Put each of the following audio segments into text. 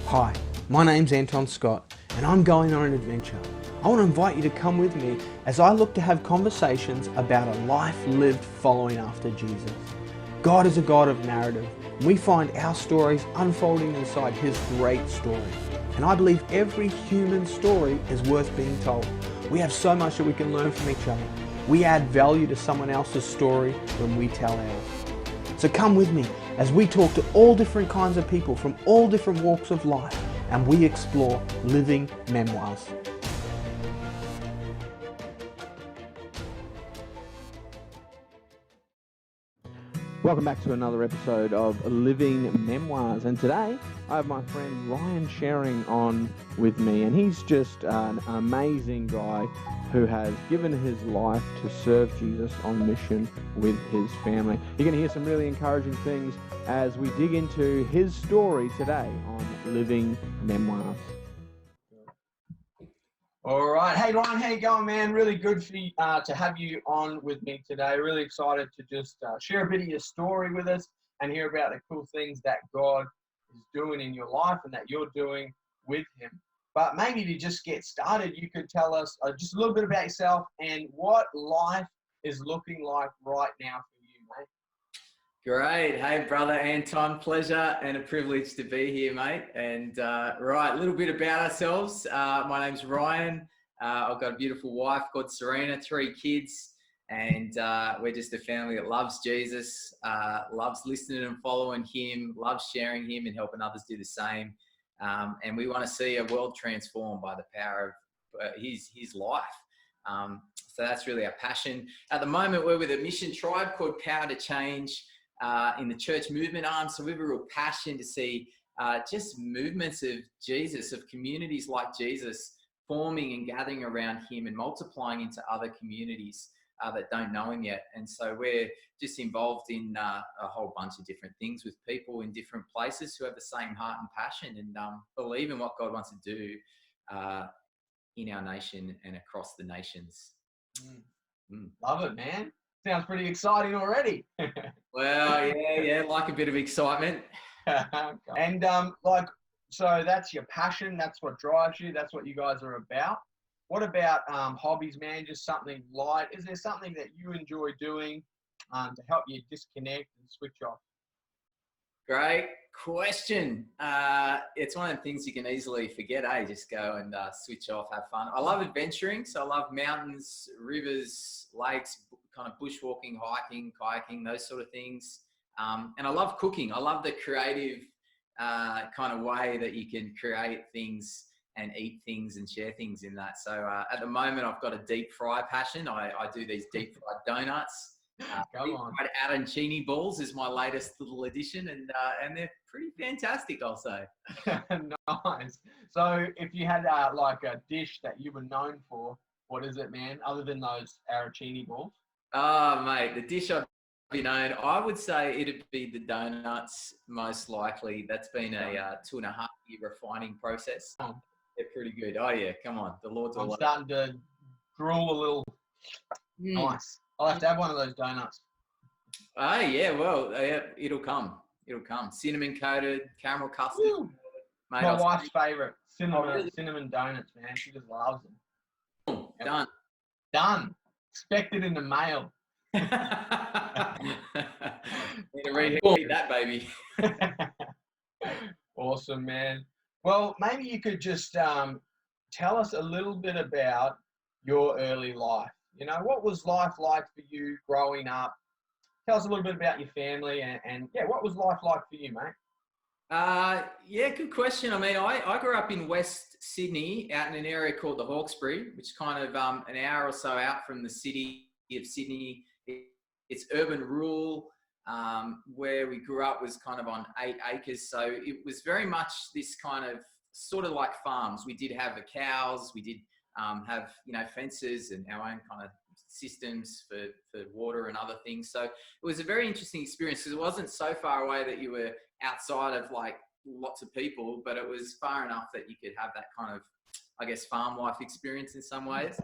Hi, my name's Anton Scott and I'm going on an adventure. I want to invite you to come with me as I look to have conversations about a life lived following after Jesus. God is a God of narrative, and we find our stories unfolding inside His great story. And I believe every human story is worth being told. We have so much that we can learn from each other. We add value to someone else's story when we tell ours. So come with me as we talk to all different kinds of people from all different walks of life, and we explore living memoirs. Welcome back to another episode of Living Memoirs, and today I have my friend Ryan Sherring on with me, and he's just an amazing guy who has given his life to serve Jesus on mission with his family. You're going to hear some really encouraging things as we dig into his story today on Living Memoirs. All right. Hey, Ryan, how you going, man? Really good for you, to have you on with me today. Really excited to just share a bit of your story with us and hear about the cool things that God is doing in your life and that you're doing with Him. But maybe to just get started, you could tell us just a little bit about yourself and what life is looking like right now for you, mate. Great. Hey, brother Anton, pleasure and a privilege to be here, mate. And right, a little bit about ourselves. My name's Ryan. I've got a beautiful wife called Serena, 3 kids, and we're just a family that loves Jesus, loves listening and following Him, loves sharing Him and helping others do the same. And we want to see a world transformed by the power of His life. So that's really our passion. At the moment, we're with a mission tribe called Power to Change in the church movement arm. So we have a real passion to see just movements of Jesus, of communities like Jesus, forming and gathering around Him and multiplying into other communities that don't know Him yet. And so we're just involved in a whole bunch of different things with people in different places who have the same heart and passion and believe in what God wants to do in our nation and across the nations. Love it, man. Sounds pretty exciting already. Well, yeah, like a bit of excitement. And so that's your passion. That's what drives you. That's what you guys are about. What about hobbies, man? Just something light. Is there something that you enjoy doing to help you disconnect and switch off? Great question. It's one of the things you can easily forget, just go and switch off, have fun. I love adventuring, so I love mountains, rivers, lakes, kind of bushwalking, hiking, kayaking, those sort of things. And I love cooking. I love the creative kind of way that you can create things and eat things and share things in that. So at the moment, I've got a deep fry passion. I do these deep fried donuts. Come on. Arancini balls is my latest little addition, and they're pretty fantastic, I'll say. Nice. So if you had like a dish that you were known for, what is it, man? Other than those arancini balls? Oh, mate, the dish I've been known, I would say it'd be the donuts, most likely. That's been a 2.5-year refining process. They're pretty good. Oh yeah, come on, the Lord's all over. I'm starting to drool a little. Nice. I'll have to have one of those donuts. Oh yeah, well, it'll come. It'll come. Cinnamon coated, caramel custard. Mate, my wife's favourite. Cinnamon donuts, man. She just loves them. Done. Done. Expect it in the mail. Need to reheat that, baby. Awesome, man. Well, maybe you could just tell us a little bit about your early life. You know, what was life like for you growing up? Tell us a little bit about your family and what was life like for you, mate? Yeah, good question. I mean, I grew up in West Sydney, out in an area called the Hawkesbury, which is kind of an hour or so out from the city of Sydney. It's urban rural. Where we grew up was kind of on 8 acres. So it was very much this kind of sort of like farms. We did have the cows. We did have, fences and our own kind of systems for water and other things. So it was a very interesting experience because it wasn't so far away that you were outside of like lots of people, but it was far enough that you could have that kind of, I guess, farm life experience in some ways.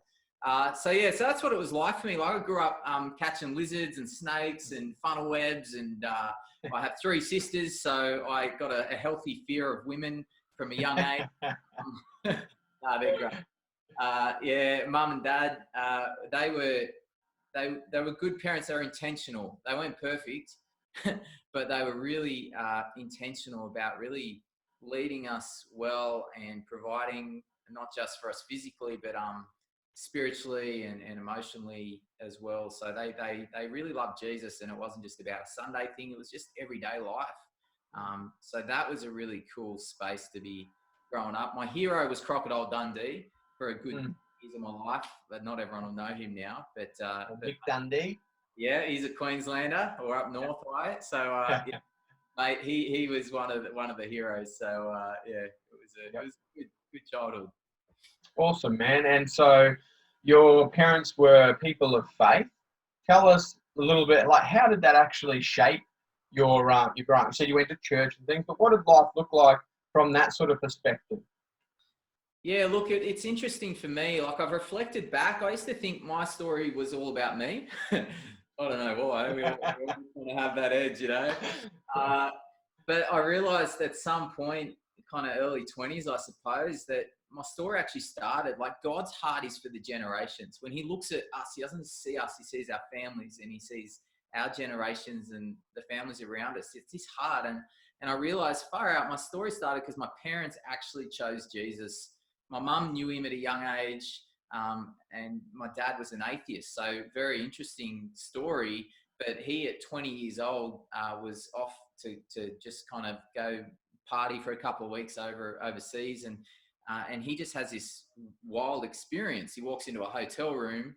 So that's what it was like for me. Like I grew up catching lizards and snakes and funnel webs, and I have 3 sisters, so I got a healthy fear of women from a young age. No, they're great. Yeah, mum and dad, they were good parents. They were intentional. They weren't perfect, but they were really intentional about really leading us well and providing not just for us physically, but spiritually and emotionally as well. So they really loved Jesus, and it wasn't just about a Sunday thing. It was just everyday life. So that was a really cool space to be growing up. My hero was Crocodile Dundee for a good years of my life, but not everyone will know him now. But Mick Dundee. yeah, he's a Queenslander or up north, right? So yeah, mate, he was one of the heroes. So yeah, it was a good childhood. Awesome, man. And so your parents were people of faith. Tell us a little bit, like, how did that actually shape your growing up? You said you went to church and things, but what did life look like from that sort of perspective? Yeah, look, it's interesting for me. Like, I've reflected back. I used to think my story was all about me. I don't know why. We all want to have that edge, you know. But I realised at some point, kind of early 20s, I suppose, that my story actually started. Like, God's heart is for the generations. When He looks at us, He doesn't see us. He sees our families, and He sees our generations and the families around us. It's His heart. And I realised, far out, my story started because my parents actually chose Jesus. My mum knew Him at a young age, and my dad was an atheist. So very interesting story. But he, at 20 years old, was off to just kind of go party for a couple of weeks overseas, and he just has this wild experience. He walks into a hotel room,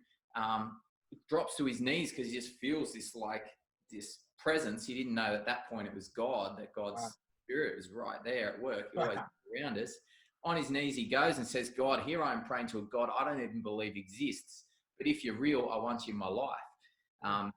drops to his knees because he just feels this presence. He didn't know at that point it was God, that God's spirit was right there at work. He always around us. On his knees, he goes and says, God, here I am praying to a God I don't even believe exists, but if you're real, I want you in my life.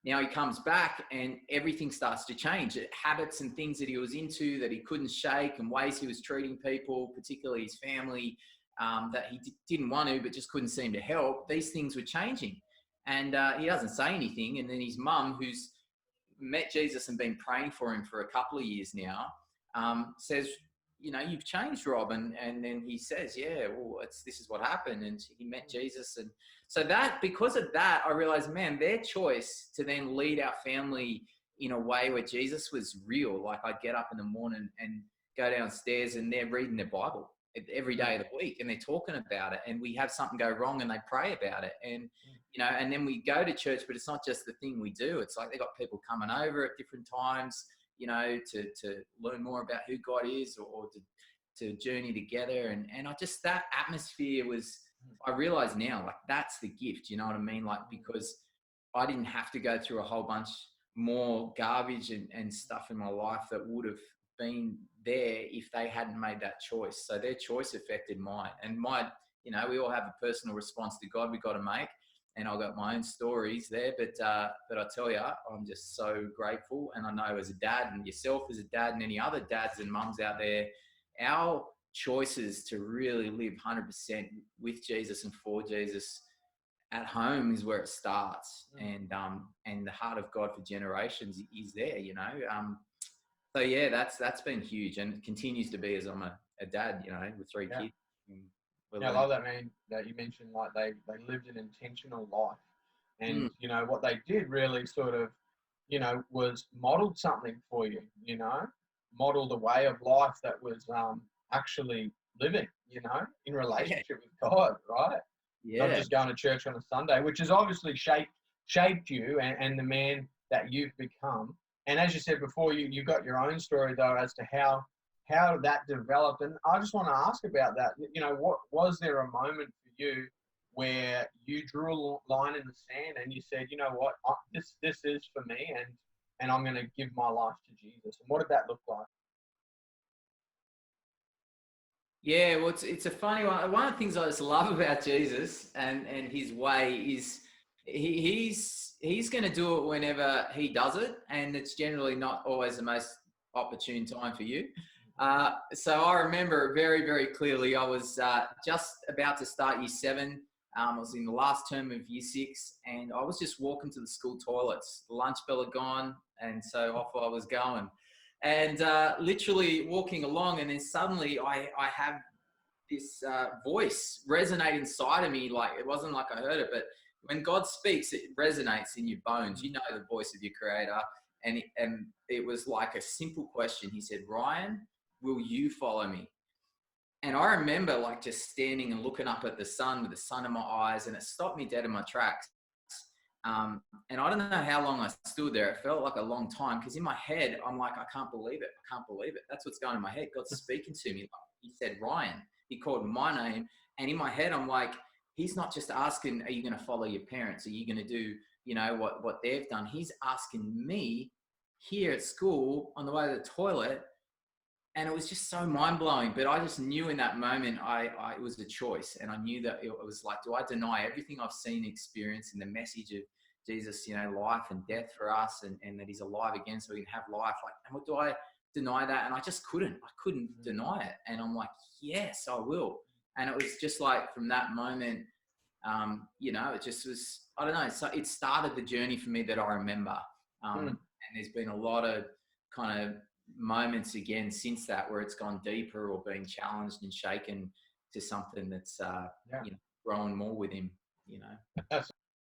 Now he comes back and everything starts to change. Habits and things that he was into that he couldn't shake, and ways he was treating people, particularly his family, that he didn't want to, but just couldn't seem to help. These things were changing. And he doesn't say anything. And then his mum, who's met Jesus and been praying for him for a couple of years now, says, you know, you've changed, Rob. And then he says, yeah, well, this is what happened. And he met Jesus. And so because of that, I realized, man, their choice to then lead our family in a way where Jesus was real. Like, I'd get up in the morning and go downstairs and they're reading their Bible every day of the week, and they're talking about it, and we have something go wrong and they pray about it. And, you know, and then we go to church, but it's not just the thing we do. It's like, they got people coming over at different times, you know, to learn more about who God is, or to journey together. And I just, that atmosphere was, I realize now, like, that's the gift, you know what I mean? Like, because I didn't have to go through a whole bunch more garbage and stuff in my life that would have been there if they hadn't made that choice. So their choice affected mine. And you know, we all have a personal response to God we got to make. And I've got my own stories there, but I tell you, I'm just so grateful. And I know, as a dad, and yourself as a dad, and any other dads and mums out there, our choices to really live 100% with Jesus and for Jesus at home is where it starts. And the heart of God for generations is there, you know. So yeah, that's been huge, and it continues to be as I'm a dad, you know, with 3 kids. Yeah, I love that, man, that you mentioned, like, they lived an intentional life. And, you know, what they did really sort of, you know, was modeled something for you, you know, modeled a way of life that was actually living, you know, in relationship with God, right? Yeah. Not just going to church on a Sunday, which has obviously shaped you and the man that you've become. And as you said before, you got your own story, though, as to how that developed. And I just want to ask about that. You know, what was there a moment for you where you drew a line in the sand and you said, you know what, this is for me, and I'm going to give my life to Jesus? And what did that look like? Yeah, well, it's a funny one. One of the things I just love about Jesus and his way is he's going to do it whenever he does it, and it's generally not always the most opportune time for you. So I remember very, very clearly, I was just about to start year 7. I was in the last term of year 6, and I was just walking to the school toilets. The lunch bell had gone, and so off I was going. And literally walking along, and then suddenly I have this voice resonate inside of me. Like, it wasn't like I heard it, but when God speaks, it resonates in your bones. You know the voice of your creator. And it was like a simple question. He said, Ryan, will you follow me? And I remember like just standing and looking up at the sun with the sun in my eyes, and it stopped me dead in my tracks. And I don't know how long I stood there. It felt like a long time, because in my head, I'm like, I can't believe it. I can't believe it. That's what's going on in my head. God's speaking to me. Like, he said, Ryan. He called my name. And in my head, I'm like, he's not just asking, are you going to follow your parents? Are you going to do, you know, what they've done? He's asking me here at school on the way to the toilet. And it was just so mind blowing. But I just knew in that moment, it was a choice. And I knew that it was like, do I deny everything I've seen, experienced in the message of Jesus, you know, life and death for us, and that he's alive again so we can have life? Like, and what do I deny that? And I just couldn't. I couldn't deny it. And I'm like, yes, I will. And it was just like from that moment, you know, it just was, I don't know. So it started the journey for me that I remember. And there's been a lot of kind of moments again since that where it's gone deeper or been challenged and shaken to something that's, you know, growing more with him, you know. That's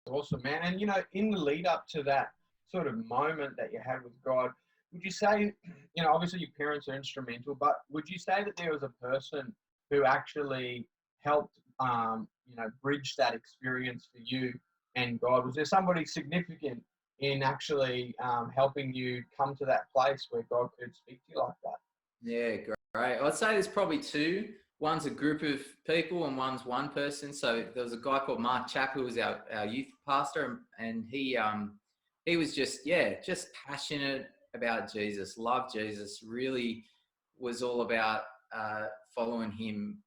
awesome, man. And, you know, in the lead up to that sort of moment that you had with God, would you say, you know, obviously your parents are instrumental, but would you say that there was a person who actually helped, you know, bridge that experience for you and God? Was there somebody significant in actually helping you come to that place where God could speak to you like that? Yeah, great. I'd say there's probably two. One's a group of people and one's one person. So there was a guy called Mark Chapp who was our youth pastor, and he was just passionate about Jesus, loved Jesus, really was all about following him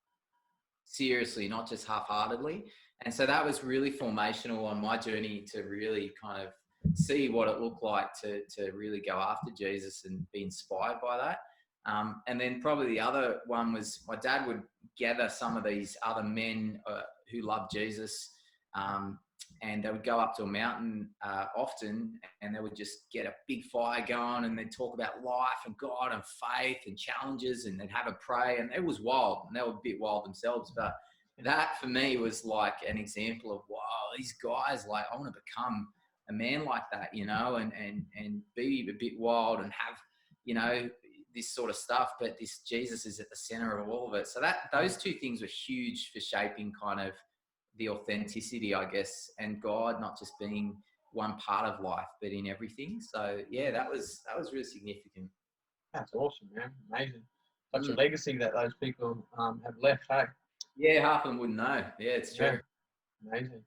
seriously, not just half-heartedly. And so that was really formational on my journey to really kind of see what it looked like to really go after Jesus and be inspired by that. And then probably the other one was my dad would gather some of these other men who loved Jesus, and they would go up to a mountain often, and they would just get a big fire going, and they'd talk about life and God and faith and challenges, and they'd have a pray, and it was wild, and they were a bit wild themselves. But that for me was like an example of, wow, these guys, like, I want to become a man like that, you know, and be a bit wild and have, you know, this sort of stuff. But this Jesus is at the center of all of it. So those two things were huge for shaping kind of the authenticity, I guess, and God not just being one part of life, but in everything. So yeah, that was really significant. That's awesome, man. Amazing. Such a legacy that those people have left, hey? Yeah, half of them wouldn't know. Yeah, it's true. Yeah. Amazing.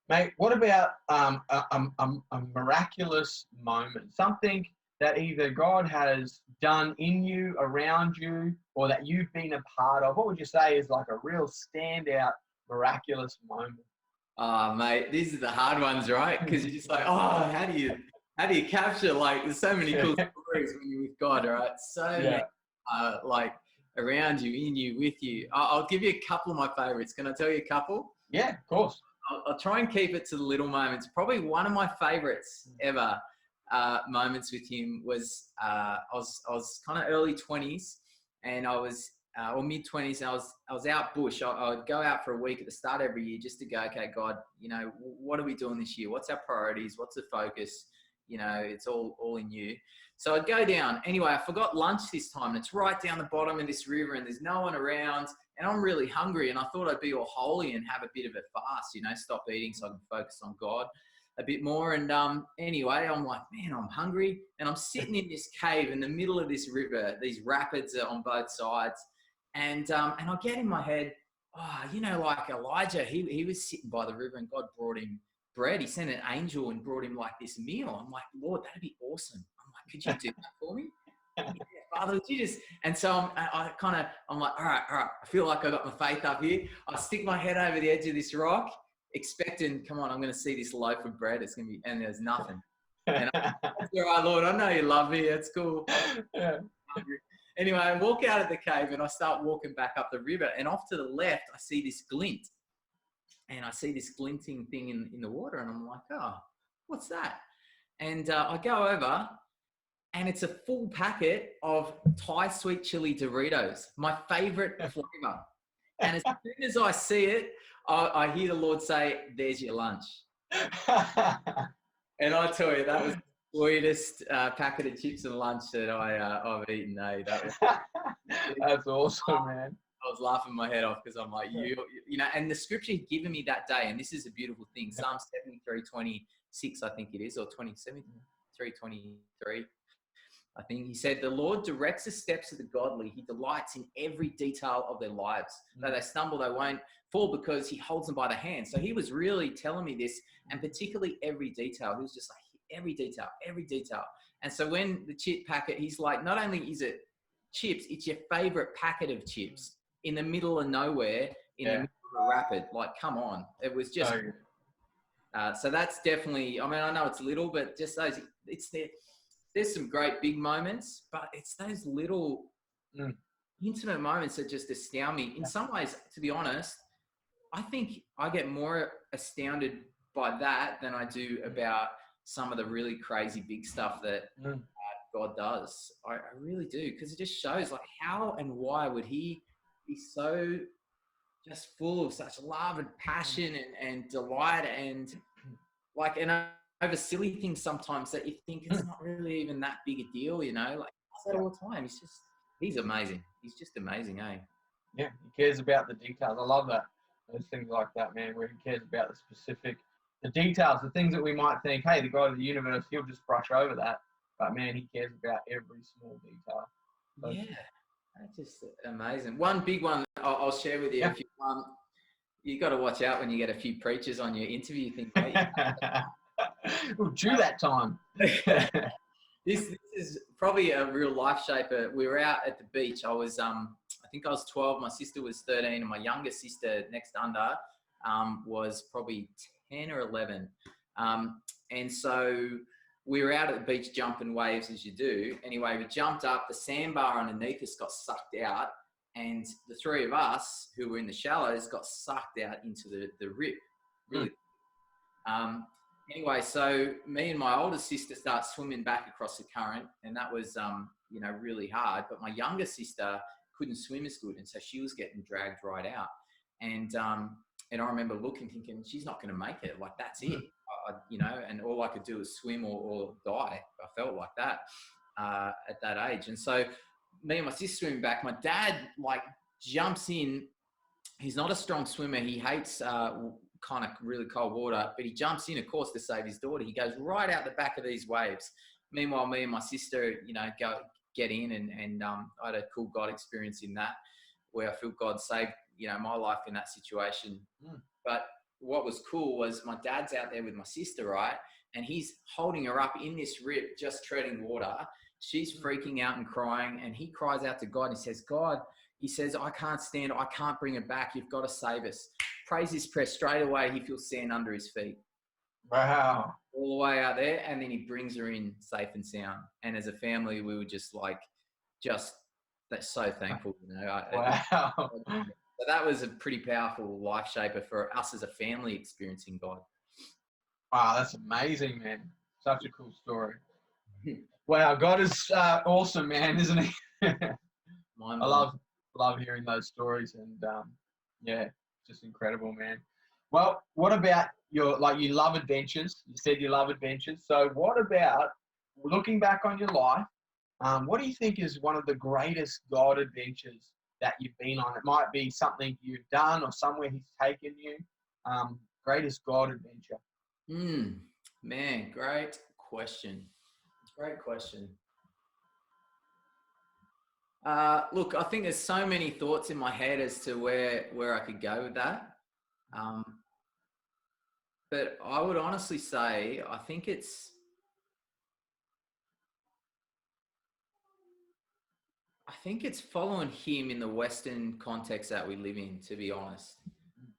Mate, what about a miraculous moment? Something that either God has done in you, around you, or that you've been a part of? What would you say is like a real standout miraculous moment? Oh, mate, these are the hard ones, right? Because you're just like, oh, how do you capture, like, there's so many cool stories when you're with God, right? So many, like, around you, in you, with you. I'll give you a couple of my favorites. Can I tell you a couple? Yeah, of course. I'll try and keep it to the little moments. Probably one of my favorites ever moments with him was I was kind of early 20s, and I was or mid 20s, and I was out bush. I would go out for a week at the start every year just to go, okay, God, you know, what are we doing this year? What's our priorities? What's the focus? You know, it's all in you. So I'd go down. Anyway, I forgot lunch this time, and it's right down the bottom of this river, and there's no one around, and I'm really hungry, and I thought I'd be all holy and have a bit of a fast, you know, stop eating so I can focus on God a bit more. And anyway, I'm like, man, I'm hungry, and I'm sitting in this cave in the middle of this river. These rapids are on both sides, and I get in my head, oh, you know, like Elijah, he was sitting by the river, and God brought him bread. He sent an angel and brought him like this meal. I'm like, Lord, that'd be awesome. I'm like, could you do that for me? Yeah, Father, would you just? And so I'm like, all right. I feel like I got my faith up here. I stick my head over the edge of this rock, expecting, come on, I'm going to see this loaf of bread. It's going to be, and there's nothing. And I'm like, that's all right, Lord. I know you love me. That's cool. Yeah. Anyway, I walk out of the cave, and I start walking back up the river. And off to the left, I see this glint. And I see this glinting thing in the water, and I'm like, oh, what's that? And I go over, and it's a full packet of Thai sweet chili Doritos, my favorite flavor. And as soon as I see it, I hear the Lord say, "There's your lunch." And I tell you, that was the sweetest packet of chips and lunch that I've eaten. That's awesome, man. I was laughing my head off because I'm like, you know, and the scripture he'd given me that day, and this is a beautiful thing, Psalm 73:26, I think it is, or 23:23. I think he said, "The Lord directs the steps of the godly. He delights in every detail of their lives. Though they stumble, they won't fall because he holds them by the hand." So he was really telling me this, and particularly every detail. He was just like, every detail, every detail. And so when the chip packet, he's like, not only is it chips, it's your favorite packet of chips in the middle of nowhere, in the middle of a rapid. Like, come on. It was just... so that's definitely, I mean, I know it's little, but just those, there's some great big moments, but it's those little intimate moments that just astound me. In some ways, to be honest, I think I get more astounded by that than I do about some of the really crazy big stuff that God does. I really do, because it just shows like how and why would he be so just full of such love and passion and delight and like, and over silly things sometimes that you think it's not really even that big a deal, you know, like I say all the time. He's amazing. He's just amazing, eh? Yeah, he cares about the details. I love that. Those things like that, man, where he cares about the details, the things that we might think, hey, the God of the universe, he'll just brush over that. But man, he cares about every small detail. So, yeah, that's just amazing. One big one I'll share with you. Yeah. If you got to watch out when you get a few preachers on your interview thing, mate. We'll do that time. This is probably a real life shaper. We were out at the beach. I think I was 12. My sister was 13, and my younger sister next under was probably 10 or 11. And so we were out at the beach jumping waves as you do. Anyway, we jumped up. The sandbar underneath us got sucked out, and the three of us who were in the shallows got sucked out into the rip. Really. Anyway, so me and my older sister start swimming back across the current, and that was, you know, really hard. But my younger sister couldn't swim as good, and so she was getting dragged right out. And I remember looking, thinking, she's not going to make it. Like, that's it, you know. And all I could do was swim or die. I felt like that at that age. And so me and my sister swimming back. My dad like jumps in. He's not a strong swimmer. He hates kind of really cold water, but he jumps in, of course, to save his daughter. He goes right out the back of these waves. Meanwhile, me and my sister, you know, get in, and I had a cool God experience in that, where I feel God saved, you know, my life in that situation. But what was cool was my dad's out there with my sister, right? And he's holding her up in this rip, just treading water. She's freaking out and crying, and he cries out to God. And he says, "God," he says, "I can't stand. I can't bring her back. You've got to save us." Prays this prayer. Straight away, he feels sand under his feet. Wow. All the way out there, and then he brings her in safe and sound. And as a family, we were just like, that's so thankful, you know. Wow. So that was a pretty powerful life shaper for us as a family experiencing God. Wow, that's amazing, man. Such a cool story. Wow, God is awesome, man, isn't he? I love hearing those stories, and yeah, just incredible, man. Well, what about you love adventures? You said you love adventures. So what about looking back on your life? What do you think is one of the greatest God adventures that you've been on? It might be something you've done or somewhere he's taken you. Greatest God adventure. Man, great question. Great question. Look, I think there's so many thoughts in my head as to where I could go with that. But I would honestly say, I think it's following him in the Western context that we live in, to be honest.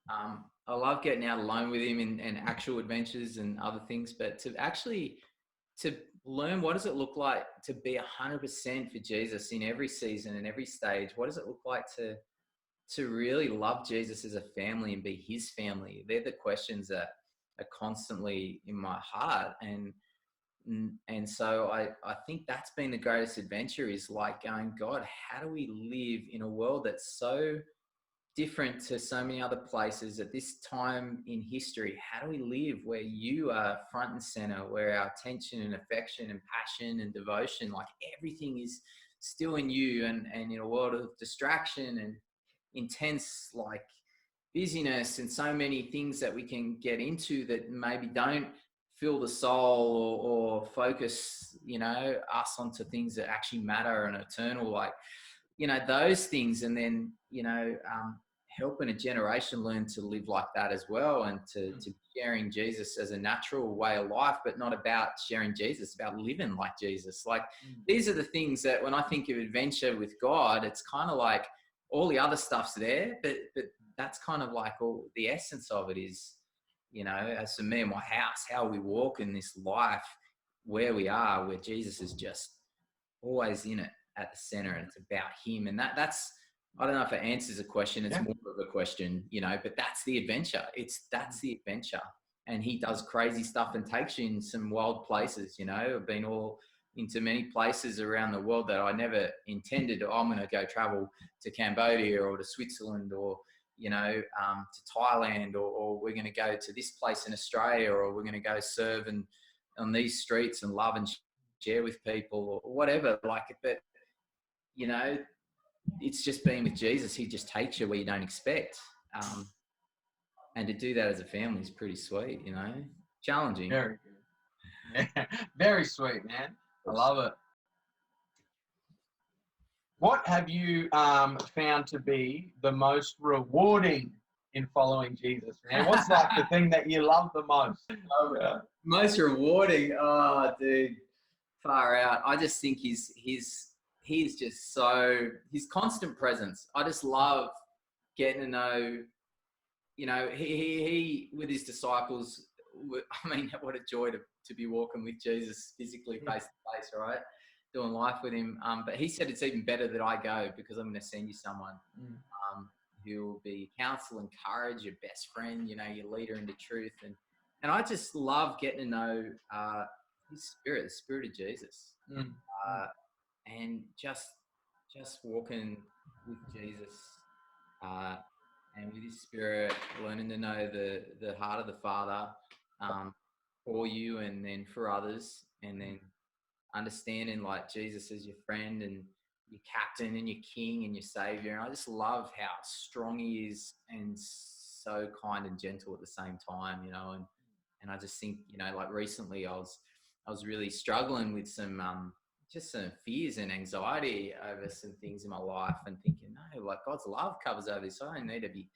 I love getting out alone with him and actual adventures and other things, but to learn what does it look like to be 100% for Jesus in every season and every stage. What does it look like to really love Jesus as a family and be his family? They're the questions that are constantly in my heart. And And so I think that's been the greatest adventure, is like going, God, how do we live in a world that's so different to so many other places at this time in history? How do we live where you are front and center, where our attention and affection and passion and devotion, like everything is still in you, and in a world of distraction and intense like busyness and so many things that we can get into that maybe don't fill the soul or focus, us onto things that actually matter and eternal, like, those things. And then, helping a generation learn to live like that as well, and to sharing Jesus as a natural way of life, but not about sharing Jesus, about living like Jesus. Like these are the things that when I think of adventure with God, it's kind of like all the other stuff's there, but that's kind of like all the essence of it is, as for me and my house, how we walk in this life where we are, where Jesus is just always in it at the center, and it's about him. And that's, I don't know if it answers the question. It's more of a question, but that's the adventure. That's the adventure. And he does crazy stuff and takes you in some wild places. I've been all into many places around the world that I never intended. I'm going to go travel to Cambodia or to Switzerland or, to Thailand, or we're going to go to this place in Australia, or we're going to go serve on these streets and love and share with people or whatever. Like, but, it's just being with Jesus. He just takes you where you don't expect. And to do that as a family is pretty sweet, challenging. Very good. Yeah. Very sweet, man. I love it. What have you found to be the most rewarding in following Jesus, man? What's like the thing that you love the most? Most rewarding? Oh, dude, far out. I just think he's just so, his constant presence. I just love getting to know, he with his disciples. I mean, what a joy to be walking with Jesus physically face to face, right? Doing life with him. But he said it's even better that I go, because I'm going to send you someone who will be counsel and courage, your best friend, your leader into truth. And I just love getting to know his spirit, the spirit of Jesus. And just walking with Jesus and with his spirit, learning to know the heart of the Father for you and then for others, and then understanding like Jesus as your friend and your captain and your king and your savior. And I just love how strong he is and so kind and gentle at the same time, and I just think, like recently I was really struggling with some just some fears and anxiety over some things in my life, and thinking, no, like God's love covers over this. I don't need to be.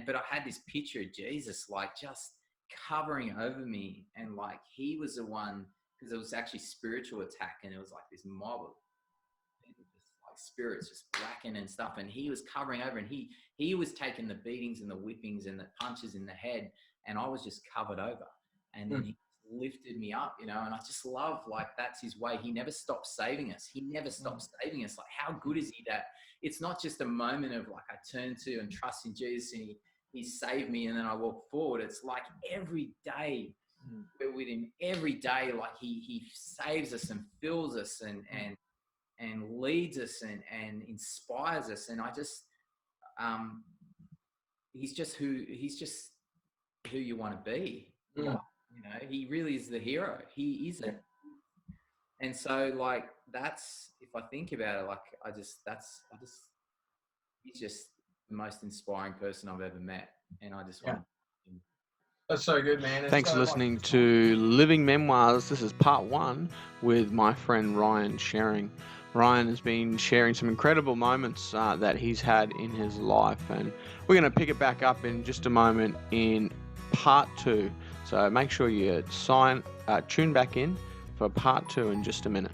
But I had this picture of Jesus, like just covering over me. And like, he was the one, because it was actually spiritual attack. And it was like this mob of like spirits just whacking and stuff. And he was covering over, and he was taking the beatings and the whippings and the punches in the head. And I was just covered over. And then he lifted me up, and I just love, like, that's his way. He never stops saving us. He never stops saving us. Like, how good is he that it's not just a moment of like I turn to and trust in Jesus and he saved me and then I walk forward. It's like every day we're with him, every day, like he saves us and fills us and leads us and inspires us. And I just he's just who you want to be. He really is the hero. He is it. And so, like, that's, if I think about it, like, he's just the most inspiring person I've ever met. And I just want to. That's so good, man. Thanks for listening to Living Memoirs. This is part 1 with my friend Ryan Sherring. Ryan has been sharing some incredible moments that he's had in his life, and we're going to pick it back up in just a moment in part 2. So make sure you tune back in for part 2 in just a minute.